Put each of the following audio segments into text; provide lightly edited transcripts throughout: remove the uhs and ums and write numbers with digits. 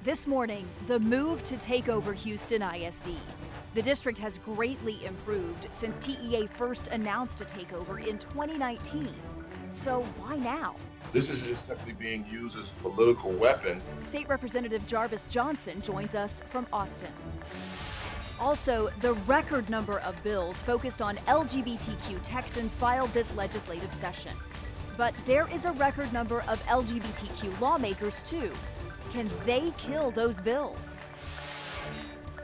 This morning, the move to take over Houston ISD. The district has greatly improved since TEA first announced a takeover in 2019. So why now? This is just simply being used as a political weapon. State Representative Jarvis Johnson joins us from Austin. Also, the record number of bills focused on LGBTQ Texans filed this legislative session. But there is a record number of LGBTQ lawmakers, too. Can they kill those bills?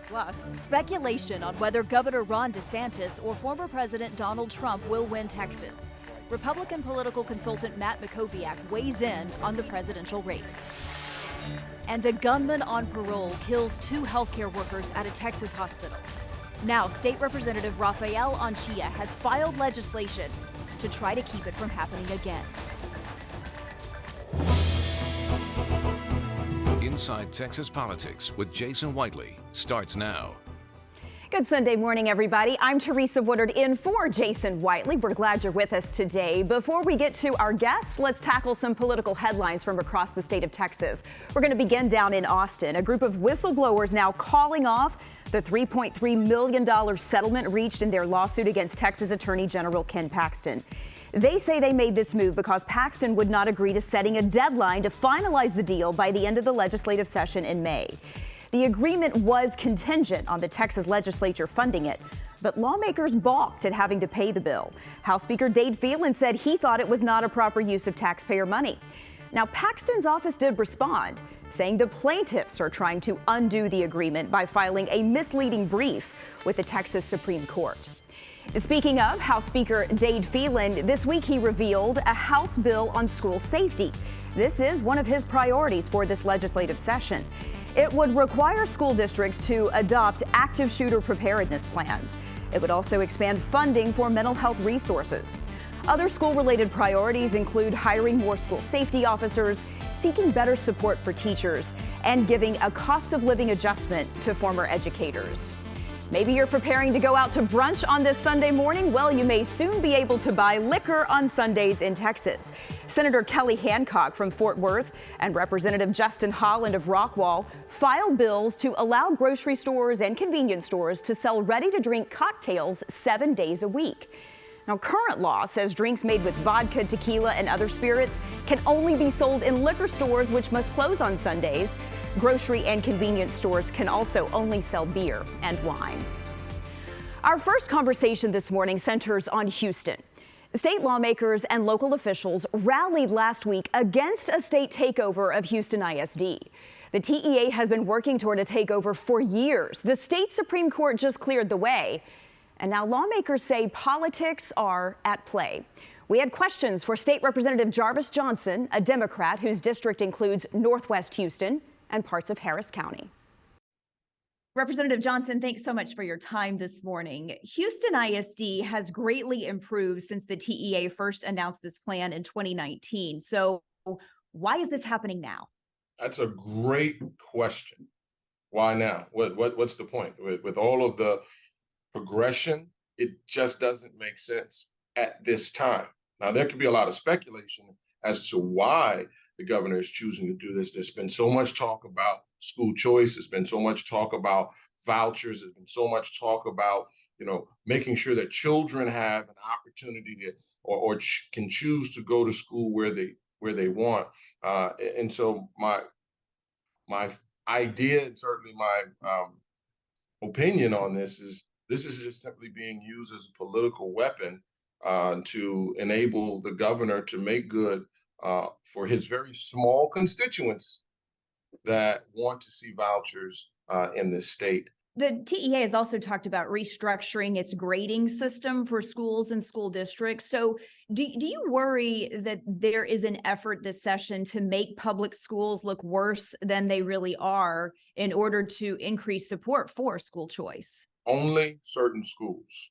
Plus, speculation on whether Governor Ron DeSantis or former President Donald Trump will win Texas. Republican political consultant Matt Mackowiak weighs in on the presidential race. And a gunman on parole kills 2 healthcare workers at a Texas hospital. Now, State Representative Rafael Anchia has filed legislation to try to keep it from happening again. Inside Texas Politics with Jason Whiteley starts now. Good Sunday morning, everybody. I'm Teresa Woodard in for Jason Whiteley. We're glad you're with us today. Before we get to our guests, let's tackle some political headlines from across the state of Texas. We're going to begin down in Austin. A group of whistleblowers now calling off the $3.3 million settlement reached in their lawsuit against Texas Attorney General Ken Paxton. They say they made this move because Paxton would not agree to setting a deadline to finalize the deal by the end of the legislative session in May. The agreement was contingent on the Texas legislature funding it, but lawmakers balked at having to pay the bill. House Speaker Dade Phelan said he thought it was not a proper use of taxpayer money. Now, Paxton's office did respond, saying the plaintiffs are trying to undo the agreement by filing a misleading brief with the Texas Supreme Court. Speaking of House Speaker Dade Phelan, this week he revealed a House bill on school safety. This is one of his priorities for this legislative session. It would require school districts to adopt active shooter preparedness plans. It would also expand funding for mental health resources. Other school-related priorities include hiring more school safety officers, seeking better support for teachers, and giving a cost of living adjustment to former educators. Maybe you're preparing to go out to brunch on this Sunday morning. Well, you may soon be able to buy liquor on Sundays in Texas. Senator Kelly Hancock from Fort Worth and Representative Justin Holland of Rockwall filed bills to allow grocery stores and convenience stores to sell ready-to-drink cocktails 7 days a week. Now, current law says drinks made with vodka, tequila, and other spirits can only be sold in liquor stores, which must close on Sundays. Grocery and convenience stores can also only sell beer and wine. Our first conversation this morning centers on Houston. State lawmakers and local officials rallied last week against a state takeover of Houston ISD. The TEA has been working toward a takeover for years. The state Supreme Court just cleared the way, and now lawmakers say politics are at play. We had questions for State Representative Jarvis Johnson, a Democrat whose district includes Northwest Houston and parts of Harris County. Representative Johnson, thanks so much for your time this morning. Houston ISD has greatly improved since the TEA first announced this plan in 2019. So why is this happening now? That's a great question. Why now? What's the point? With all of the progression, it just doesn't make sense at this time. Now, there could be a lot of speculation as to why the governor is choosing to do this. There's been so much talk about school choice. There's been so much talk about vouchers. There's been so much talk about, making sure that children have an opportunity to or can choose to go to school where they want. And so my idea and certainly my opinion on this is just simply being used as a political weapon to enable the governor to make good for his very small constituents that want to see vouchers in this state. The TEA has also talked about restructuring its grading system for schools and school districts. So do you worry that there is an effort this session to make public schools look worse than they really are in order to increase support for school choice? Only certain schools.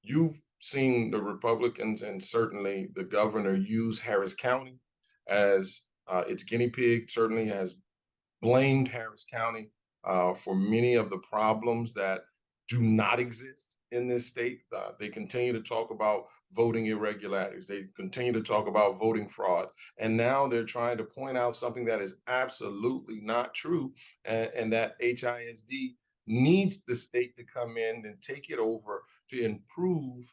You've seen the Republicans and certainly the governor use Harris County as its guinea pig, certainly has blamed Harris County for many of the problems that do not exist in this state. They continue to talk about voting irregularities. They continue to talk about voting fraud. And now they're trying to point out something that is absolutely not true, and that HISD needs the state to come in and take it over to improve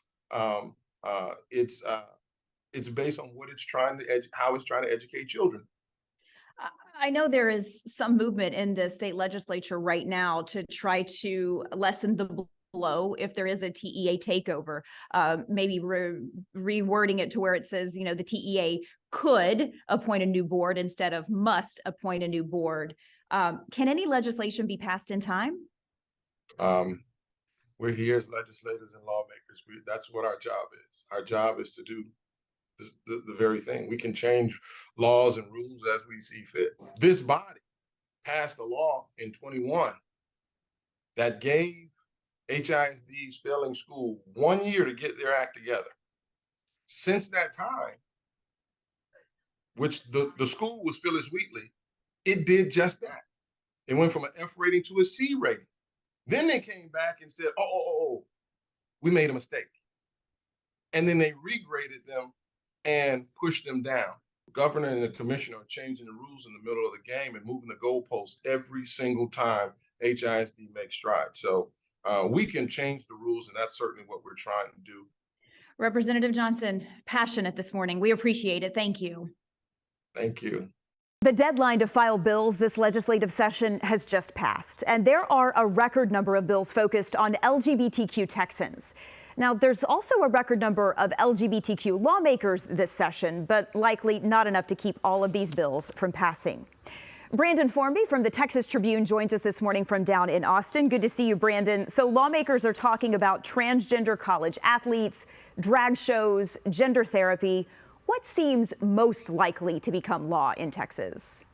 its based on what it's trying to how it's trying to educate children. I know there is some movement in the state legislature right now to try to lessen the blow if there is a TEA takeover, maybe rewording it to where it says, you know, the TEA could appoint a new board instead of must appoint a new board. Can any legislation be passed in time? We're here as legislators and lawmakers. That's what our job is. Our job is to do the very thing. We can change laws and rules as we see fit. This body passed a law in 21 that gave HISDs failing school 1 year to get their act together. Since that time, which the school was Phyllis Wheatley, it did just that. It went from an F rating to a C rating. Then they came back and said, oh, we made a mistake. And then they regraded them and pushed them down. The governor and the commissioner are changing the rules in the middle of the game and moving the goalposts every single time HISD makes strides. So we can change the rules, and that's certainly what we're trying to do. Representative Johnson, passionate this morning. We appreciate it. Thank you. Thank you. The deadline to file bills this legislative session has just passed, and there are a record number of bills focused on LGBTQ Texans. Now, there's also a record number of LGBTQ lawmakers this session, but likely not enough to keep all of these bills from passing. Brandon Formby from the Texas Tribune joins us this morning from down in Austin. Good to see you, Brandon. So lawmakers are talking about transgender college athletes, drag shows, gender therapy. What seems most likely to become law in Texas?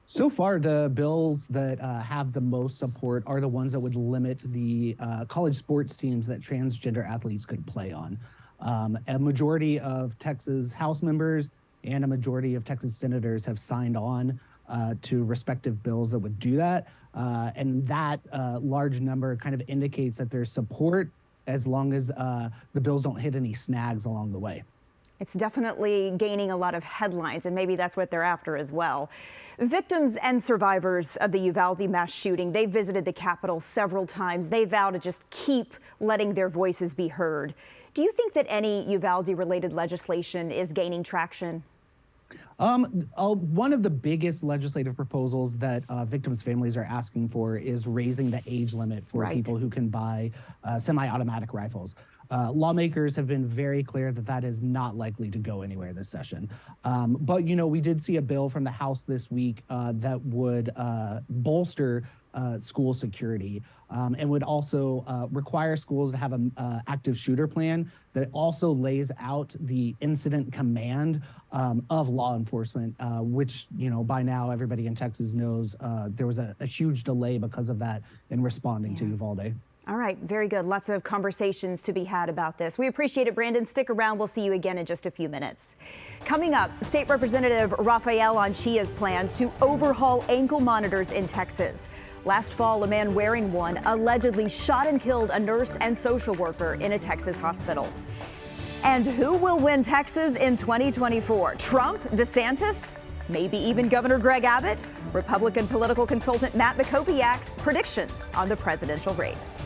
So far, the bills that have the most support are the ones that would limit the college sports teams that transgender athletes could play on. A majority of Texas House members and a majority of Texas senators have signed on to respective bills that would do that. And that large number kind of indicates that there's support as long as the bills don't hit any snags along the way. It's definitely gaining a lot of headlines, and maybe that's what they're after as well. Victims and survivors of the Uvalde mass shooting, they visited the Capitol several times. They vow to just keep letting their voices be heard. Do you think that any Uvalde-related legislation is gaining traction? One of the biggest legislative proposals that victims' families are asking for is raising the age limit for people who can buy semi-automatic rifles. Lawmakers have been very clear that that is not likely to go anywhere this session. But, you know, we did see a bill from the House this week that would bolster school security and would also require schools to have an active shooter plan that also lays out the incident command of law enforcement, which, you know, by now everybody in Texas knows there was a huge delay because of that in responding to Uvalde. All right, very good. Lots of conversations to be had about this. We appreciate it, Brandon. Stick around. We'll see you again in just a few minutes. Coming up, State Representative Rafael Anchia's plans to overhaul ankle monitors in Texas. Last fall, a man wearing one allegedly shot and killed a nurse and social worker in a Texas hospital. And who will win Texas in 2024? Trump, DeSantis, maybe even Governor Greg Abbott? Republican political consultant Matt Mackowiak's predictions on the presidential race.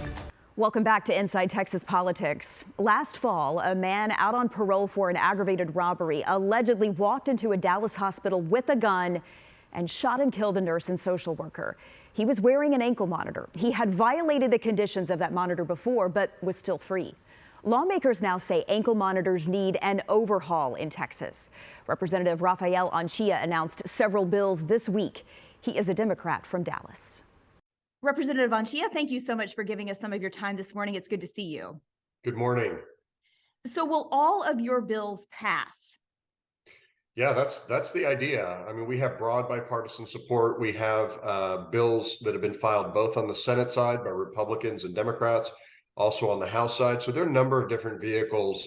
Welcome back to Inside Texas Politics. Last fall, a man out on parole for an aggravated robbery allegedly walked into a Dallas hospital with a gun and shot and killed a nurse and social worker. He was wearing an ankle monitor. He had violated the conditions of that monitor before, but was still free. Lawmakers now say ankle monitors need an overhaul in Texas. Representative Rafael Anchia announced several bills this week. He is a Democrat from Dallas. Representative Anchia, thank you so much for giving us some of your time this morning. It's good to see you. Good morning. So will all of your bills pass? Yeah, that's the idea. I mean, we have broad bipartisan support. We have bills that have been filed both on the Senate side by Republicans and Democrats, also on the House side. So there are a number of different vehicles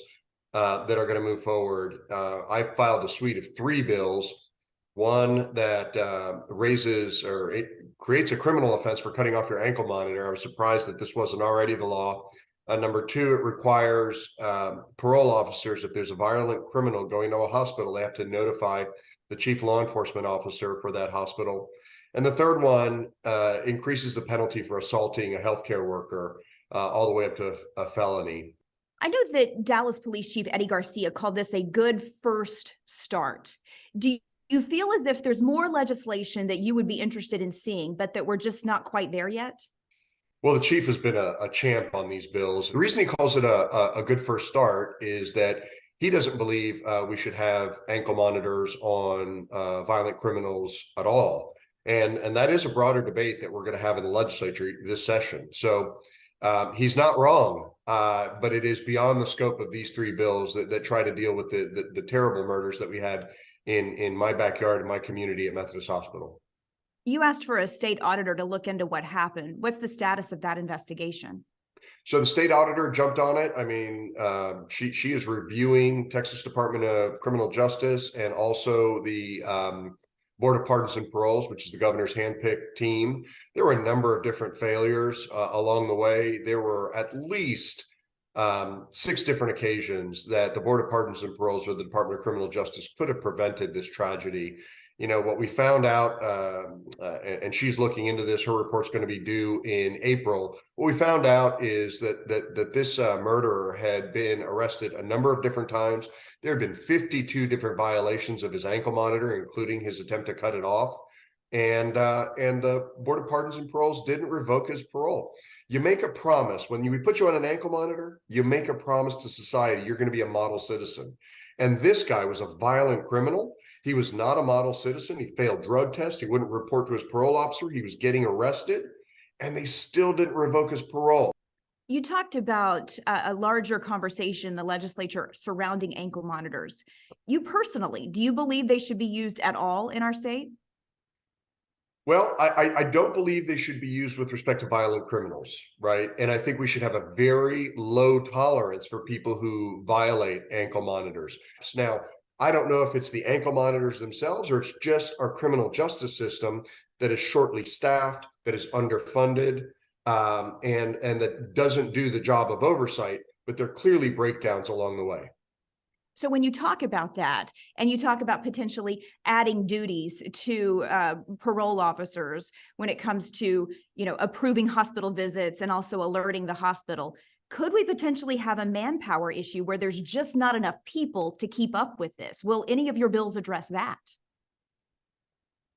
that are going to move forward. I filed a suite of 3 bills. One that raises or it creates a criminal offense for cutting off your ankle monitor. I was surprised that this wasn't already the law. Number two, it requires parole officers, if there's a violent criminal going to a hospital, they have to notify the chief law enforcement officer for that hospital. And the third one increases the penalty for assaulting a healthcare worker all the way up to a felony. I know that Dallas Police Chief Eddie Garcia called this a good first start. Do you feel as if there's more legislation that you would be interested in seeing, but that we're just not quite there yet? Well, the chief has been a champ on these bills. The reason he calls it a good first start is that he doesn't believe we should have ankle monitors on violent criminals at all. And that is a broader debate that we're going to have in the legislature this session. So he's not wrong, but it is beyond the scope of these three bills that try to deal with the terrible murders that we had in my backyard, in my community at Methodist Hospital. You asked for a state auditor to look into what happened. What's the status of that investigation? So the state auditor jumped on it. I mean, she is reviewing Texas Department of Criminal Justice and also the Board of Pardons and Paroles, which is the governor's handpicked team. There were a number of different failures along the way. There were at least 6 different occasions that the Board of Pardons and Paroles or the Department of Criminal Justice could have prevented this tragedy. You know, what we found out, and she's looking into this, her report's going to be due in April. What we found out is that this murderer had been arrested a number of different times. There had been 52 different violations of his ankle monitor, including his attempt to cut it off. And the Board of Pardons and Paroles didn't revoke his parole. You make a promise when we put you on an ankle monitor, you make a promise to society, you're going to be a model citizen. And this guy was a violent criminal. He was not a model citizen. He failed drug tests. He wouldn't report to his parole officer. He was getting arrested, and they still didn't revoke his parole. You talked about a larger conversation in the legislature surrounding ankle monitors. You personally, do you believe they should be used at all in our state? Well, I don't believe they should be used with respect to violent criminals, right? And I think we should have a very low tolerance for people who violate ankle monitors. Now, I don't know if it's the ankle monitors themselves or it's just our criminal justice system that is shortly staffed, that is underfunded, and that doesn't do the job of oversight, but there are clearly breakdowns along the way. So when you talk about that and you talk about potentially adding duties to parole officers when it comes to, you know, approving hospital visits and also alerting the hospital, could we potentially have a manpower issue where there's just not enough people to keep up with this? Will any of your bills address that?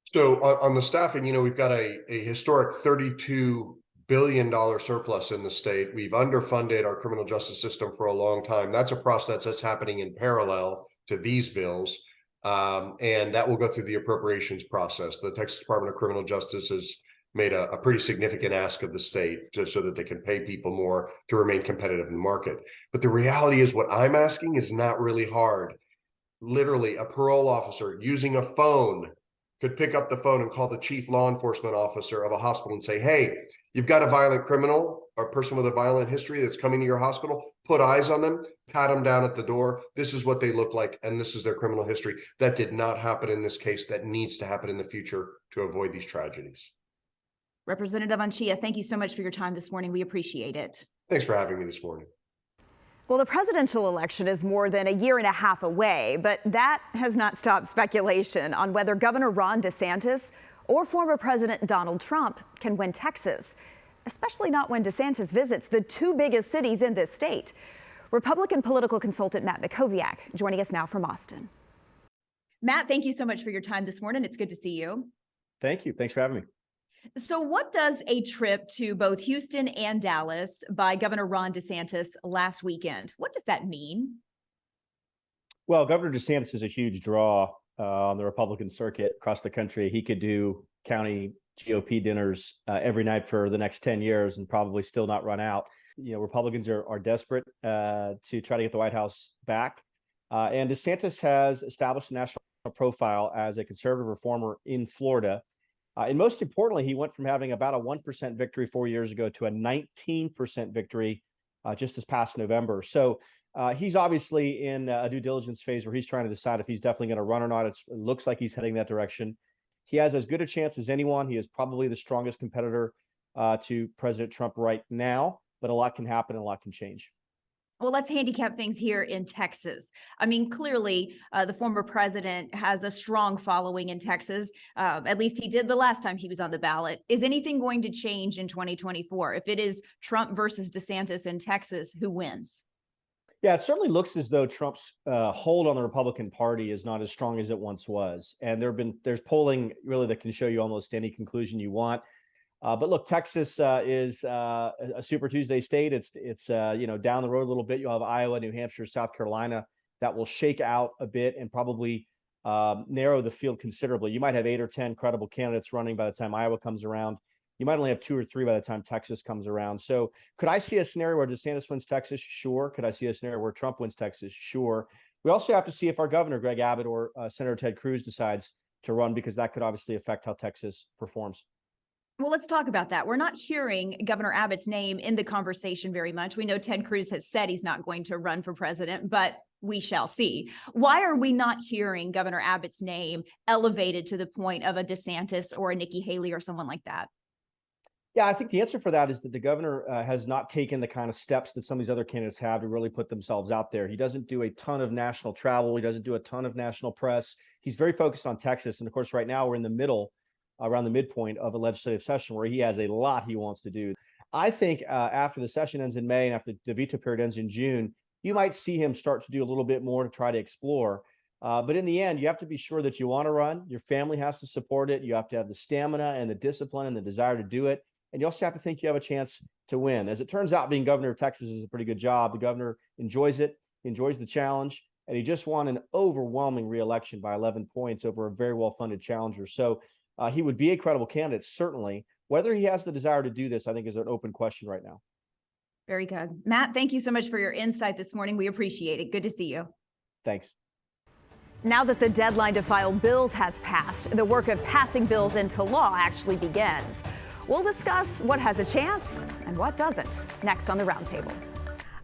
So on the staffing, you know, we've got a historic $32 billion surplus in the state. We've underfunded our criminal justice system for a long time. That's a process that's happening in parallel to these bills. And that will go through the appropriations process. The Texas Department of Criminal Justice has made a pretty significant ask of the state so that they can pay people more to remain competitive in the market. But the reality is what I'm asking is not really hard. Literally, a parole officer using a phone could pick up the phone and call the chief law enforcement officer of a hospital and say, hey, you've got a violent criminal or a person with a violent history that's coming to your hospital, put eyes on them, pat them down at the door. This is what they look like, and this is their criminal history. That did not happen in this case. That needs to happen in the future to avoid these tragedies. Representative Anchia, thank you so much for your time this morning. We appreciate it. Thanks for having me this morning. Well, the presidential election is more than a year and a half away, but that has not stopped speculation on whether Governor Ron DeSantis or former President Donald Trump can win Texas, especially not when DeSantis visits the 2 biggest cities in this state. Republican political consultant Matt Mackowiak joining us now from Austin. Matt, thank you so much for your time this morning. It's good to see you. Thank you. Thanks for having me. So what does a trip to both Houston and Dallas by Governor Ron DeSantis last weekend, what does that mean? Well, Governor DeSantis is a huge draw on the Republican circuit across the country. He could do county GOP dinners every night for the next 10 years and probably still not run out. You know, Republicans are desperate to try to get the White House back. And DeSantis has established a national profile as a conservative reformer in Florida. And most importantly, he went from having about a 1% victory 4 years ago to a 19% victory just this past November. So he's obviously in a due diligence phase where he's trying to decide if he's definitely going to run or not. It looks like he's heading that direction. He has as good a chance as anyone. He is probably the strongest competitor to President Trump right now. but a lot can happen and a lot can change. Well, let's handicap things here in Texas. I mean, clearly, the former president has a strong following in Texas. At least he did the last time he was on the ballot. Is anything going to change in 2024? If it is Trump versus DeSantis in Texas, who wins? Yeah, it certainly looks as though Trump's hold on the Republican Party is not as strong as it once was. And there's polling really that can show you almost any conclusion you want. But look, Texas is a Super Tuesday state. It's down the road a little bit. You'll have Iowa, New Hampshire, South Carolina that will shake out a bit and probably narrow the field considerably. You might have 8 or 10 credible candidates running by the time Iowa comes around. You might only have 2 or 3 by the time Texas comes around. So could I see a scenario where DeSantis wins Texas? Sure. Could I see a scenario where Trump wins Texas? Sure. We also have to see if our governor, Greg Abbott, or Senator Ted Cruz decides to run, because that could obviously affect how Texas performs. Well, let's talk about that. We're not hearing Governor Abbott's name in the conversation very much. We know Ted Cruz has said he's not going to run for president, but we shall see. Why are we not hearing Governor Abbott's name elevated to the point of a DeSantis or a Nikki Haley or someone like that? Yeah, I think the answer for that is that the governor has not taken the kind of steps that some of these other candidates have to really put themselves out there. He doesn't do a ton of national travel. He doesn't do a ton of national press. He's very focused on Texas. And of course, right now we're in the middle, around the midpoint of a legislative session where he has a lot he wants to do. I think after the session ends in May and after the veto period ends in June, you might see him start to do a little bit more to try to explore. But in the end, you have to be sure that you want to run. Your family has to support it. You have to have the stamina and the discipline and the desire to do it. And you also have to think you have a chance to win. As it turns out, being governor of Texas is a pretty good job. The governor enjoys it, enjoys the challenge, and he just won an overwhelming reelection by 11 points over a very well-funded challenger. So he would be a credible candidate, certainly. Whether he has the desire to do this, I think, is an open question right now. Very good. Matt, thank you so much for your insight this morning. We appreciate it. Good to see you. Thanks. Now that the deadline to file bills has passed, the work of passing bills into law actually begins. We'll discuss what has a chance and what doesn't next on the Roundtable.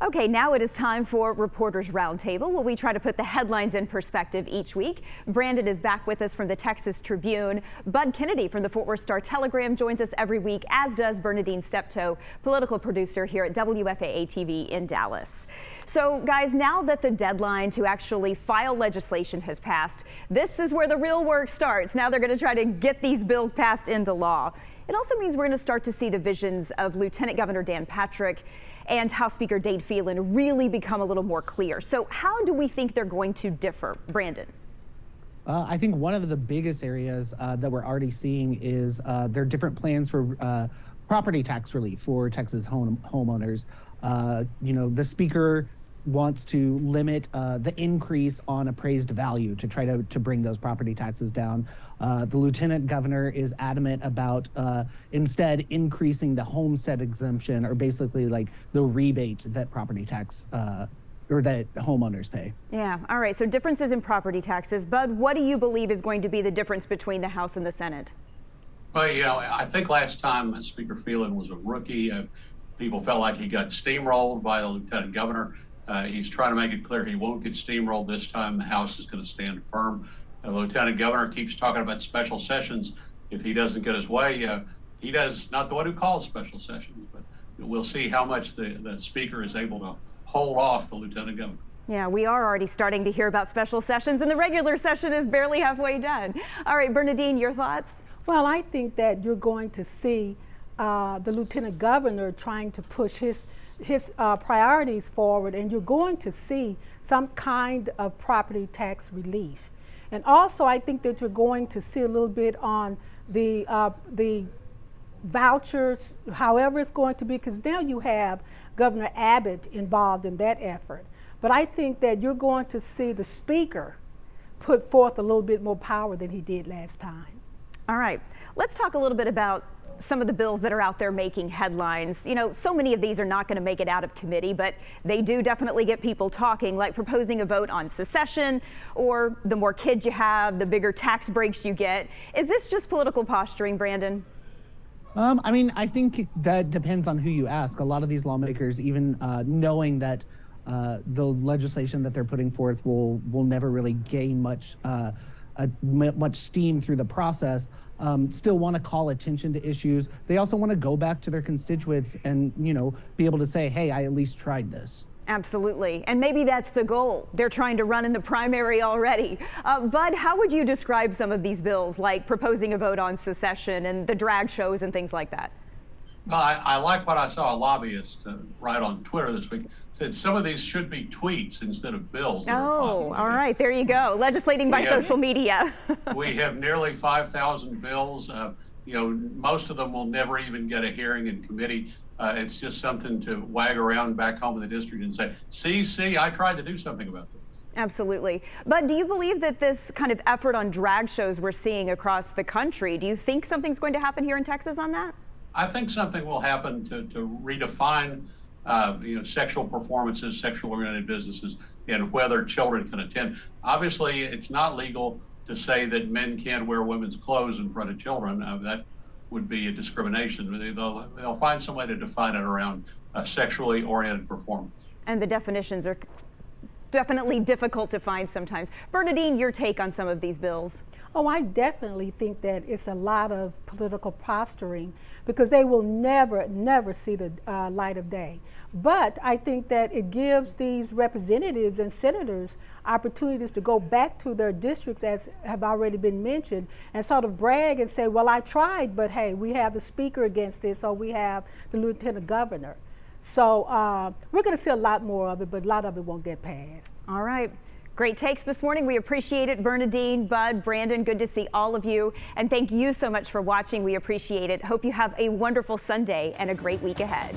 Okay, now it is time for Reporters Roundtable, where we try to put the headlines in perspective each week. Brandon is back with us from the Texas Tribune. Bud Kennedy from the Fort Worth Star-Telegram joins us every week, as does Bernadine Steptoe, political producer here at WFAA-TV in Dallas. So, guys, now that the deadline to actually file legislation has passed, this is where the real work starts. Now they're going to try to get these bills passed into law. It also means we're going to start to see the visions of Lieutenant Governor Dan Patrick and House Speaker Dade Phelan really become a little more clear. So how do we think they're going to differ, Brandon? I think one of the biggest areas that we're already seeing is their different plans for property tax relief for Texas homeowners. The speaker wants to limit the increase on appraised value to try to bring those property taxes down. The lieutenant governor is adamant about instead increasing the homestead exemption, or basically like the rebate that property tax or that homeowners pay. Yeah, all right, so differences in property taxes. Bud, what do you believe is going to be the difference between the House and the Senate? Well, I think last time Speaker Phelan was a rookie, people felt like he got steamrolled by the lieutenant governor. He's trying to make it clear he won't get steamrolled this time. The House is going to stand firm. The lieutenant governor keeps talking about special sessions. If he doesn't get his way, he does, not the one who calls special sessions, but we'll see how much the speaker is able to hold off the lieutenant governor. Yeah, we are already starting to hear about special sessions, and the regular session is barely halfway done. All right, Bernadine, your thoughts? Well, I think that you're going to see the lieutenant governor trying to push his priorities forward, and you're going to see some kind of property tax relief. And also, I think that you're going to see a little bit on the vouchers, however it's going to be, because now you have Governor Abbott involved in that effort. But I think that you're going to see the speaker put forth a little bit more power than he did last time. All right, let's talk a little bit about some of the bills that are out there making headlines. You know, so many of these are not going to make it out of committee, but they do definitely get people talking, like proposing a vote on secession, or the more kids you have, the bigger tax breaks you get. Is this just political posturing, Brandon? I mean, I think that depends on who you ask. A lot of these lawmakers, even knowing that the legislation that they're putting forth will never really gain much steam through the process, still want to call attention to issues. They also want to go back to their constituents and, be able to say, hey, I at least tried this. Absolutely. And maybe that's the goal. They're trying to run in the primary already. Bud, how would you describe some of these bills, like proposing a vote on secession and the drag shows and things like that? Well, I like what I saw a lobbyist write on Twitter this week. Said some of these should be tweets instead of bills. Oh, all right. There you go. Legislating by social media. We have nearly 5,000 bills. Most of them will never even get a hearing in committee. It's just something to wag around back home in the district and say, see, I tried to do something about this. Absolutely. But do you believe that this kind of effort on drag shows we're seeing across the country, do you think something's going to happen here in Texas on that? I think something will happen to redefine sexual performances, sexual oriented businesses, and whether children can attend. Obviously, it's not legal to say that men can't wear women's clothes in front of children. That would be a discrimination. They'll find some way to define it around sexually oriented performance. And the definitions are definitely difficult to find sometimes. Bernadine, your take on some of these bills? Oh, I definitely think that it's a lot of political posturing because they will never see the light of day. But I think that it gives these representatives and senators opportunities to go back to their districts, as have already been mentioned, and sort of brag and say, well, I tried, but hey, we have the speaker against this, or we have the lieutenant governor. So we're going to see a lot more of it, but a lot of it won't get passed. All right. Great takes this morning. We appreciate it. Bernadine, Bud, Brandon, good to see all of you. And thank you so much for watching. We appreciate it. Hope you have a wonderful Sunday and a great week ahead.